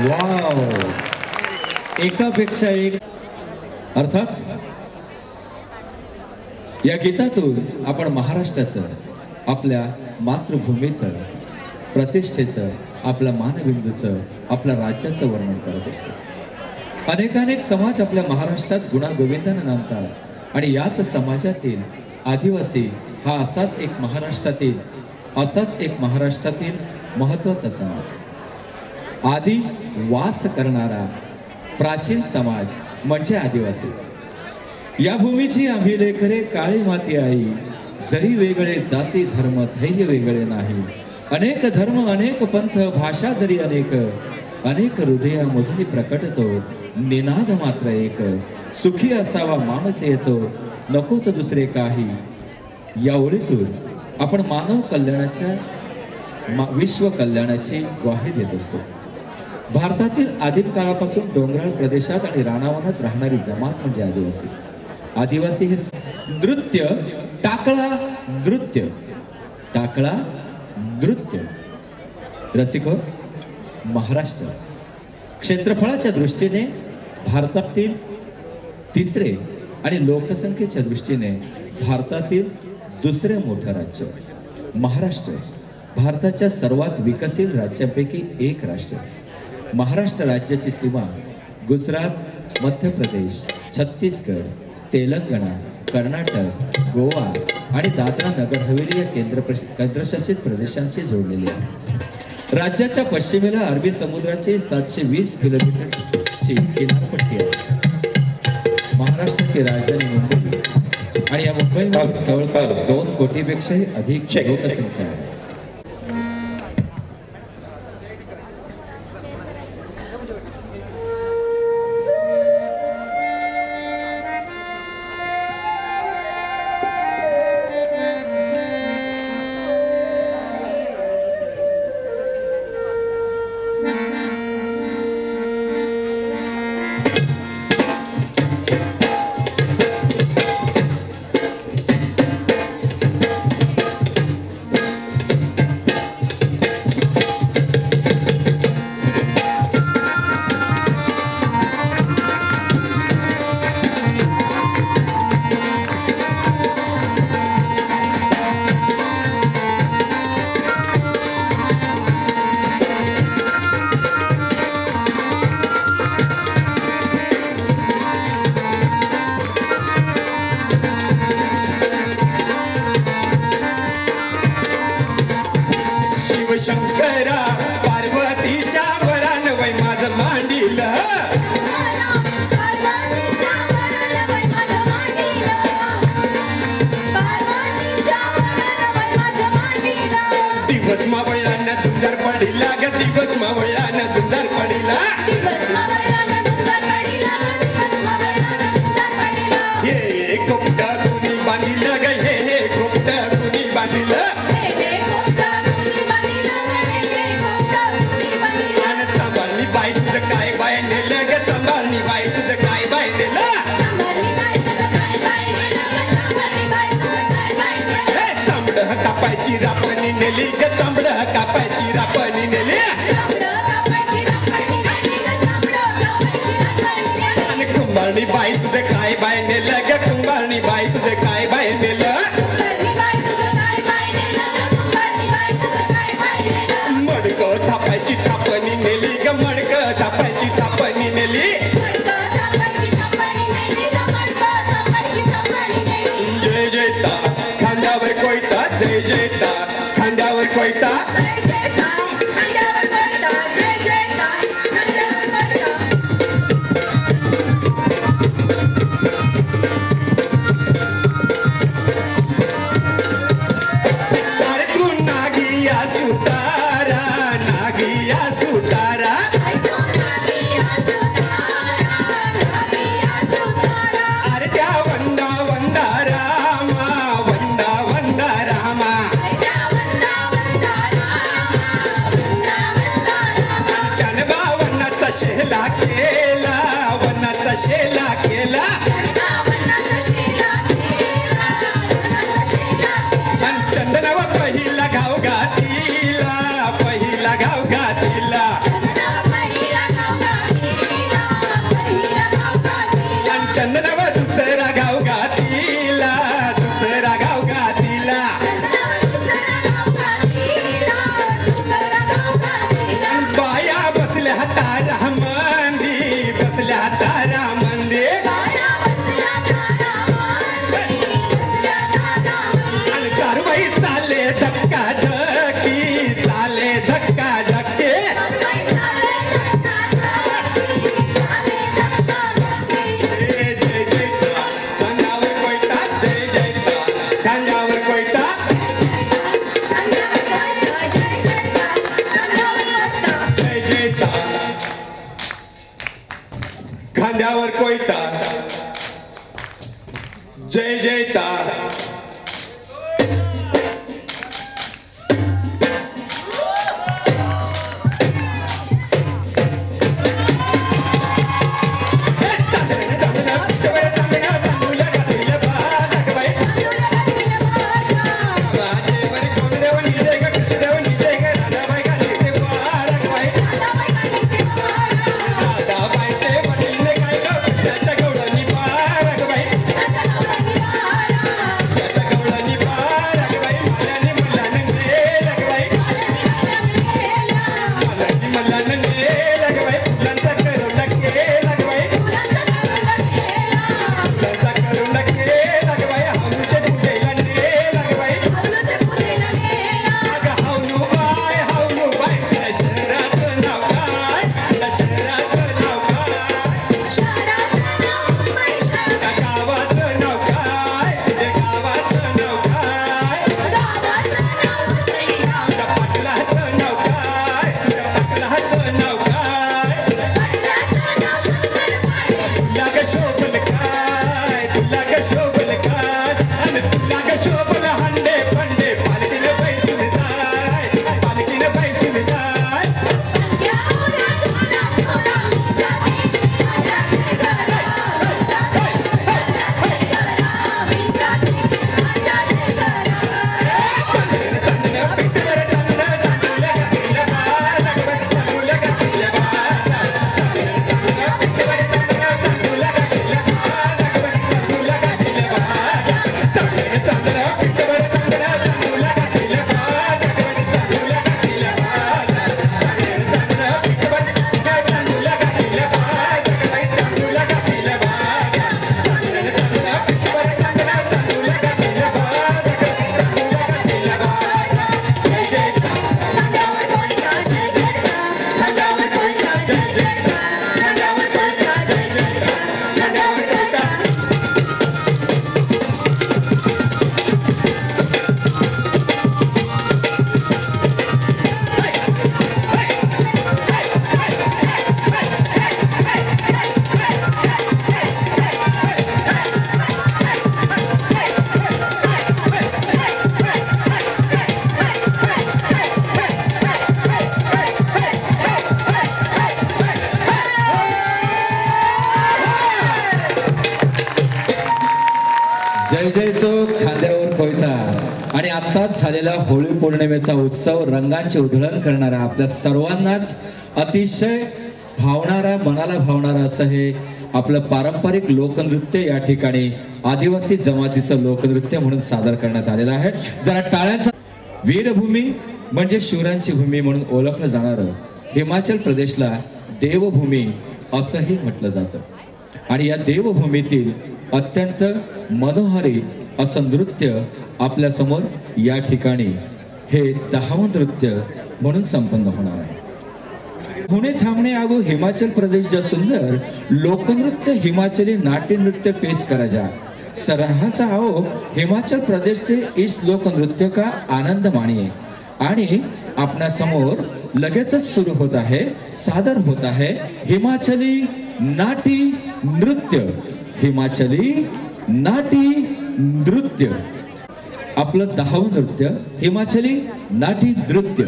Wow, एकापेक्षा एक. अर्थात या गीतातून आपण महाराष्ट्राचं, आपल्या मातृभूमीचं, प्रतिष्ठेचं, आपल्या मानबिंदूचं, आपल्या राज्याचं वर्णन करत असतो. अनेकानेक समाज आपल्या महाराष्ट्रात गुणागोविंदानं नांदतात आणि याच समाजातील आदिवासी हा असाच एक महाराष्ट्रातील महत्वाचा समाज, आदी वास करणारा प्राचीन समाज म्हणजे आदिवासी. या भूमीची आम्ही लेकरे, काळी माती आई, जरी वेगळे जाती धर्म ध्येय वेगळे नाही. अनेक धर्म अनेक पंथ भाषा जरी अनेक, अनेक हृदयामधून प्रकटतो निनाद मात्र एक. सुखी असावा माणूस येतो, नकोच दुसरे काही. या ओळीतून आपण मानव कल्याणाच्या विश्व कल्याणाची ग्वाही देत असतो. भारतातील आदिम काळापासून डोंगराळ प्रदेशात आणि रानावनात राहणारी जमात म्हणजे आदिवासी. आदिवासी हे नृत्य, टाकळा नृत्य रसिको, महाराष्ट्र क्षेत्रफळाच्या दृष्टीने भारतातील तिसरे आणि लोकसंख्येच्या दृष्टीने भारतातील दुसरे मोठं राज्य. महाराष्ट्र भारताच्या सर्वात विकसित राज्यांपैकी एक राष्ट्र. महाराष्ट्र राज्याची सीमा गुजरात, मध्य प्रदेश, छत्तीसगड, तेलंगणा, कर्नाटक, गोवा आणि दादरा नगर हवेली या केंद्रशासित प्रदेशांशी जोडलेली आहे. राज्याच्या पश्चिमेला अरबी समुद्राची 720 किलोमीटरची किनारपट्टी आहे. महाराष्ट्राची राजधानी मुंबई आणि या मुंबईमध्ये जवळपास 2 कोटीपेक्षाही अधिक लोकसंख्या आहे. शंकरा पार्वतीच्या वरान वै माझं मांडील. दिवस मावळ्यानं झुंजार पडिला ग, दिवस मावळ्यानं झुंजार पडिला. हे कोपटा कुणी बांधिलं ग, हे कोपटा कुणी बांधिलं. बाई तुझं काय बाय नेलं ग, सांभाळणी बाई तुझं काय बाय नेलं. चांबड कापायची रापणी नेली ग, चांबड कापायची रापणी नेली. आणि कुंभारणी बाई तुझं काय बाय नेलं ग, कुंभारणी बाई तुझं काय बाय नेलं. मडकं थापायची थापणी नेली ग, मडकं थापायची थापणी नेली. जय जयता खांद्यावर कोयता, जय जयता खांद्यावर कोयता. अरे तू नागिया सुतारा, नागिया सुतारा. अरे त्या वंदा वंदा रामा, वंदा वंदा रामा. त्याने बा वनाचा शेला केला, वनाचा शेला केला. आणि चंदनावा पहिला घाव घातीला, पहिला घाव घातीला. आणि चंदनावा दुसरा घाव घातीला, दुसरा घाव घातीला. बाया बसल्या तारा मंदी, बसल्या खांद्यावर कोयता जय जयता जय जय तो खांद्यावर कोयता. आणि आत्ताच झालेला होळी पौर्णिमेचा उत्सव रंगांचे उधळण करणारा आपल्या सर्वांनाच अतिशय भावणारा मनाला भावणारा असं हे आपलं पारंपरिक लोकनृत्य या ठिकाणी आदिवासी जमातीचं लोकनृत्य म्हणून सादर करण्यात आलेलं आहे. जरा टाळ्यांचा. वीरभूमी म्हणजे शूरांची भूमी म्हणून ओळखलं जाणारं हिमाचल प्रदेशला देवभूमी असंही म्हटलं जातं. आणि या देवभूमीतील अत्यंत मनोहारी असं नृत्य आपल्या समोर या ठिकाणी हे 10वं नृत्य म्हणून संपन्न होणार आहे. होणे थांबणे आगो हिमाचल प्रदेश जा सुंदर लोकनृत्य हिमाचली नाट्य नृत्य पेश करा जा सराहसा आओ हिमाचल प्रदेश से इस लोकनृत्य का आनंद मानिए. आणि आपल्या समोर लगेचच सुरू होत आहे, सादर होत आहे हिमाचली नाटी नृत्य. हिमाचली नाटी नृत्य आपलं 10वं नृत्य हिमाचली नाटी नृत्य.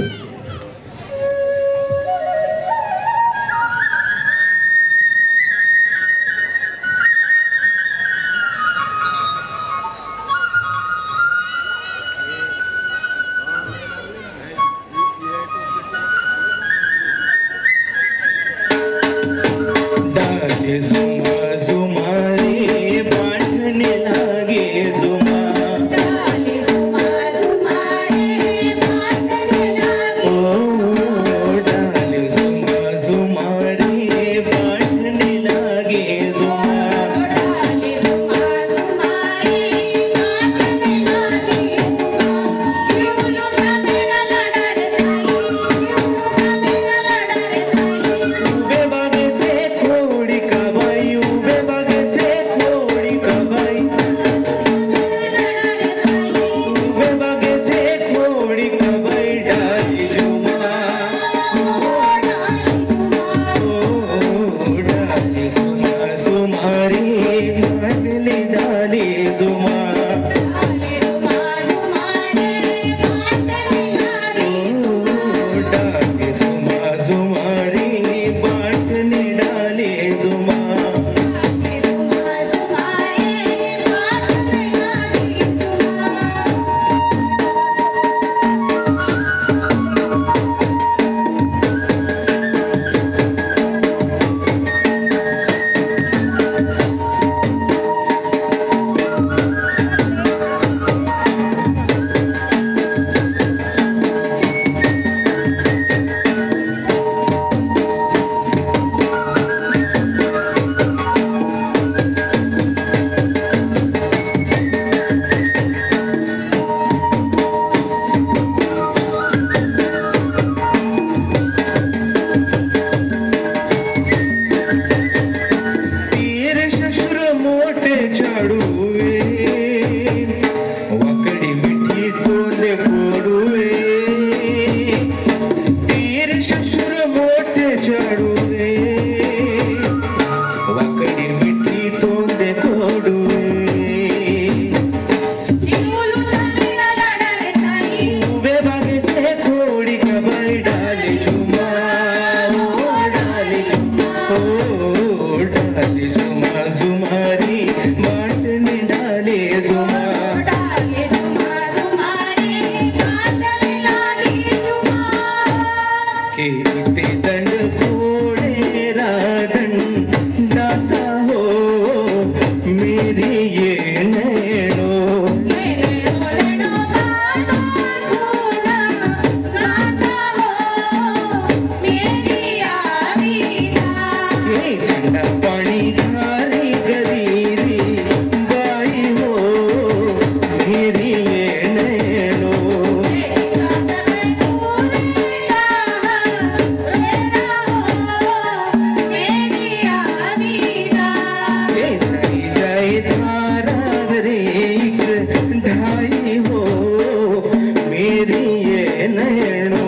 डाले झुमा झुमा रे बांधने लागो मिठी मिठी तोंड कोडुए उभे बागे से थोड़ी खबर डाले झुमा ओ डाले झुमा ओ डाले झुमा झुमारी बाटने डाले झुमा के ते दंड थोड़े राधन दासा हो मेरी ये नैनो ये ठंडा पानी धारी गरीरी बाई हो मेरी ये नैनो ये सही जाए धारा रे एक ढाई हो मेरी ये नैनो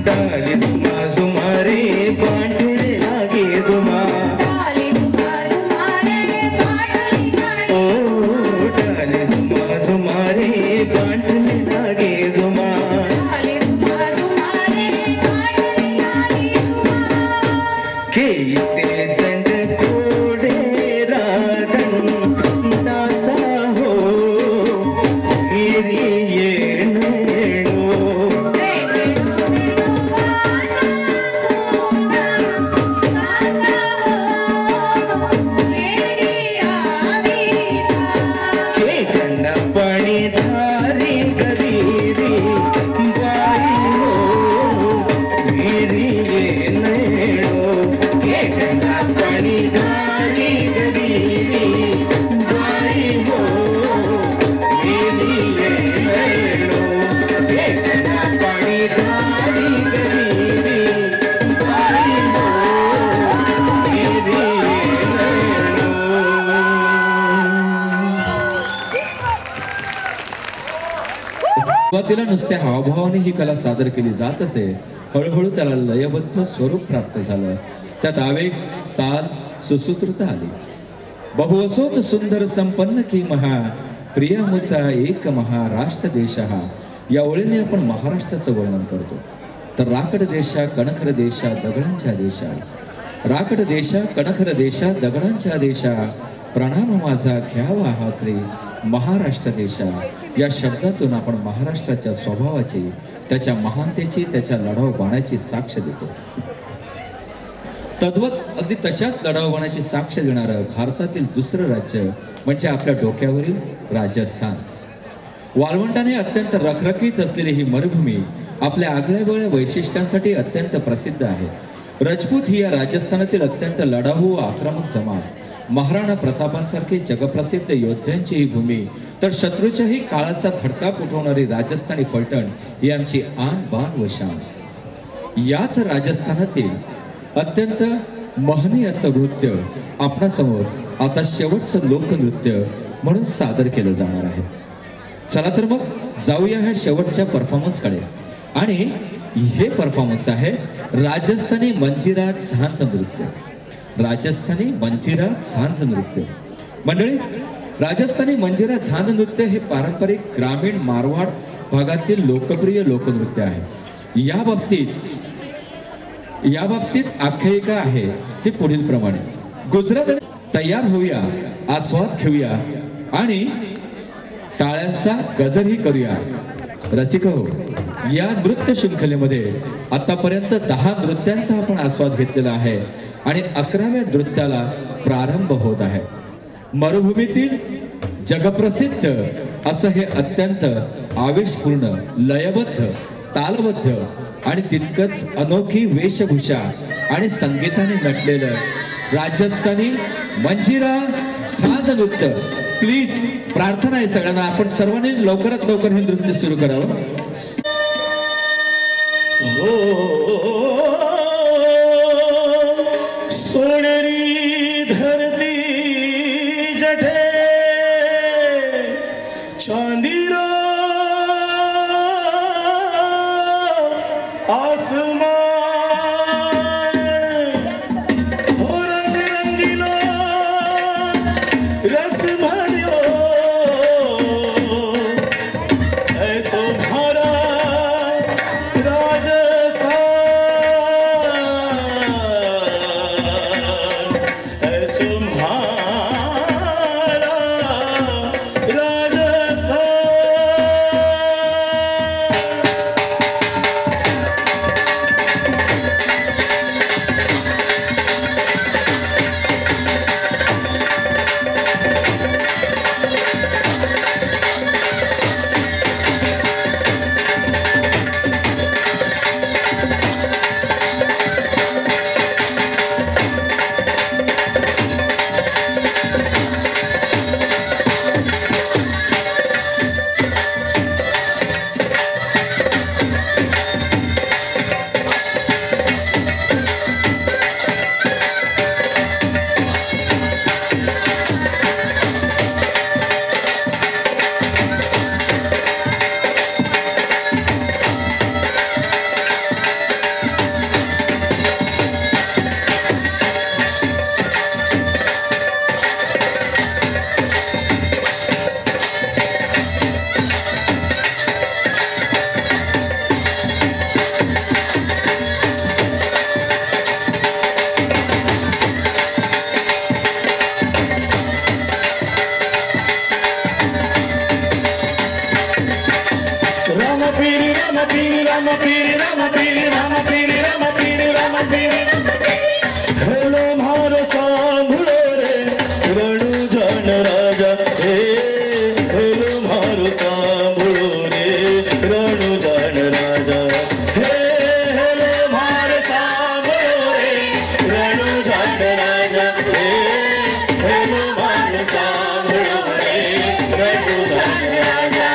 डाले झुमा झुमारे बांधने लागे झुमा ओ डाले झुमा झुमारे बांधने लागे झुमा के ते दंड कोडे राधन दासा हो मेरी ये नैनो के ठंडा पानी धारी गरीरी बाई हो मेरी ये नैनो के ठंडा पानी धारी गरीरी बाई हो मेरी ये नैनो के ठंडा पानी धारी गरीरी बाई हो मेरी ये नैनो सुरुवातीला नुसत्या हावभावाने ही कला सादर केली जात असे. हळूहळू त्याला लयबद्ध स्वरूप प्राप्त झालं. त्यात आवेग, ताल, सुसूत्रता आली. बहुवसोत सुंदर संपन्न की महा प्रिय मुचा एक महाराष्ट्र देश हा या ओळीने आपण महाराष्ट्राचं वर्णन करतो. तर राकड देशा कणखर देशा दगडांच्या देशा, राकड देशा कणखर देशा दगडांच्या देशा, प्रणाम माझा घ्यावा हा श्री महाराष्ट्र देशा. या शब्दातून आपण महाराष्ट्राच्या स्वभावाची, त्याच्या महानतेची, त्याच्या लढाऊ बाणाची साक्ष देतो. तद्वत अगदी तशाच लढाऊ बाणाची साक्ष देणारं भारतातील दुसरं राज्य म्हणजे आपल्या डोक्यावरील राजस्थान. वाळवंटाने अत्यंत रखरखीत असलेली ही मरुभूमी आपल्या आगळ्यावेगळ्या वैशिष्ट्यांसाठी अत्यंत प्रसिद्ध आहे. राजपूत ही या राजस्थानातील अत्यंत लढाऊ व आक्रमक जमात, महाराणा प्रतापांसारखे जगप्रसिद्ध योद्ध्यांची ही भूमी, तर शत्रूच्याही काळाचा धडका उठवणारी राजस्थानी फलटण ही आमची आन बान व शान. याच राजस्थानातील अत्यंत महनीय असं नृत्य आपणासमोर आता शेवटचं लोकनृत्य म्हणून सादर केलं जाणार आहे. चला तर मग जाऊया ह्या शेवटच्या परफॉर्मन्सकडे. आणि हे परफॉर्मन्स आहे राजस्थानी मंजिरा झांज नृत्य. राजस्थानी मंजिरा झांज नृत्य. मंडळी, राजस्थानी मंजिरा झांज नृत्य हे पारंपरिक ग्रामीण मारवाड भागातील लोकप्रिय लोकनृत्य आहे. या बाबतीत आख्यायिका आहे ती पुढील प्रमाणे. गुजरात तयार होऊया, आस्वाद घेऊया आणि टाळ्यांचा गजरही करूया. रसिक हो, या नृत्य शृंखलेमध्ये आतापर्यंत 10 नृत्यांचा आपण आस्वाद घेतलेला आहे आणि 11व्या नृत्याला प्रारंभ होत आहे. मरुभूमीतील जगप्रसिद्ध असं हे अत्यंत आवेशपूर्ण, लयबद्ध, तालबद्ध आणि तितकंच अनोखी वेशभूषा आणि संगीताने नटलेलं राजस्थानी मंजिरा झांज नृत्य. प्लीज प्रार्थना आहे सगळ्यांना, आपण सर्वांनी लवकरात लवकर हे नृत्य सुरू करावं. हो सोनेरी धरती जठे चांदीरा आसमान, हो रंग रंगीला रस भरियो ऐसो भारा हेलो मारो सांभळो रे रणू जान राजा हे, हेलो मारो सांभळो रे रणू जान राजा हे, हेलो मारो सांभळो रे रणू जान राजा हे, हेलो मारो सांभळो रे रणू जान राजा.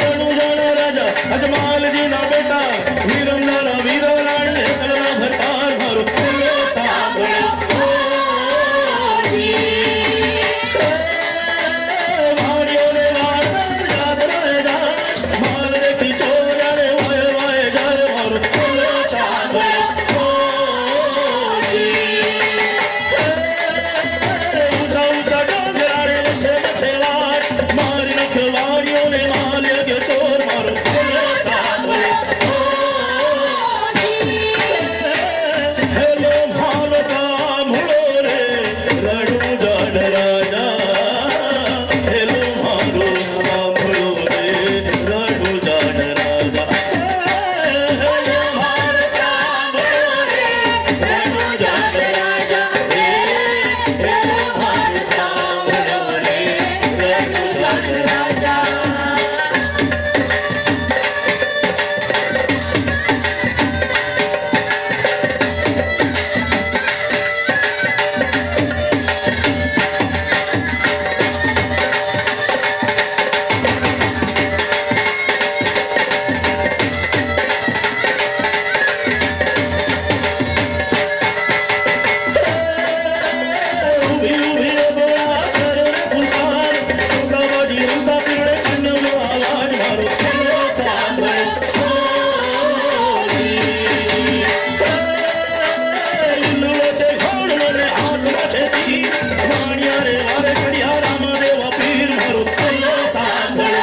रणू जान राजा अजमाल जी ना बेटा वीरंगना वीरलाड कलना भरतार मारो तुलो सांभळो मारियो ने वार याद राजा मार देखी चोरा रे वाय वाय जाय मारो तुलो सांभळो ऊंचा ऊंचा डोंगरा रे मछे मछे वार मारी नख वारियो ने मारो चलो सांभळ इंदुळाचे घोड रे हातमाचे ती वाण्या रे वारे कडिया रामदेव पीर मारो चलो सांभळ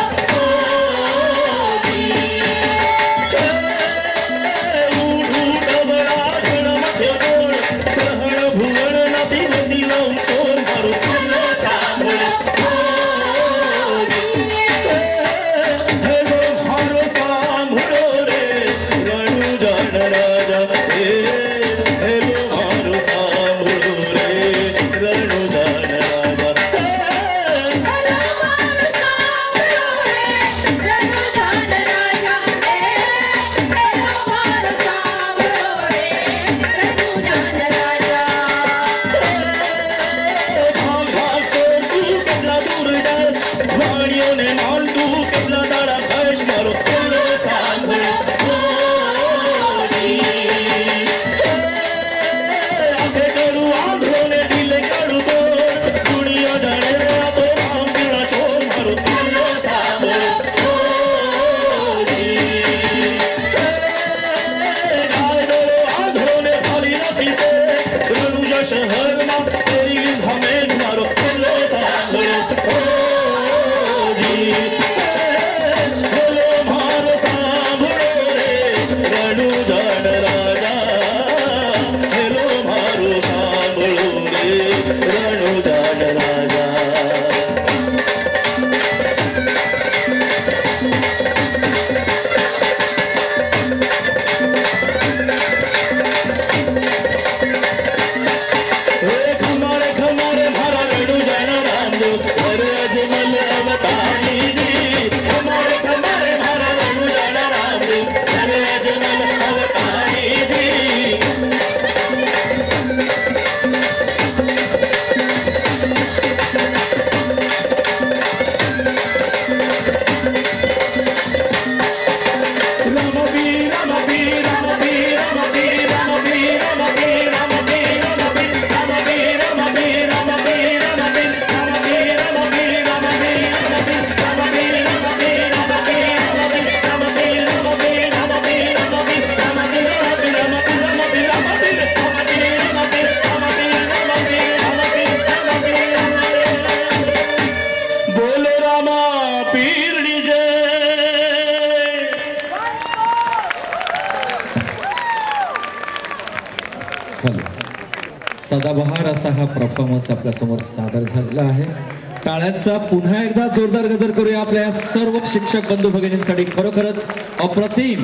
शहर में तेरी हमें मारो चलो सांभळो जी हेलो मारो सांभळो रे रणू जाण राजा हेलो मारो सांभळो रे रणू जाण राजा सदाबहार असा हा परफॉर्मन्स आपल्या समोर सादर झालेला आहे. टाळ्यांचा पुन्हा एकदा जोरदार गजर करूया आपल्या सर्व शिक्षक बंधू भगिनींसाठी. खरोखरच अप्रतिम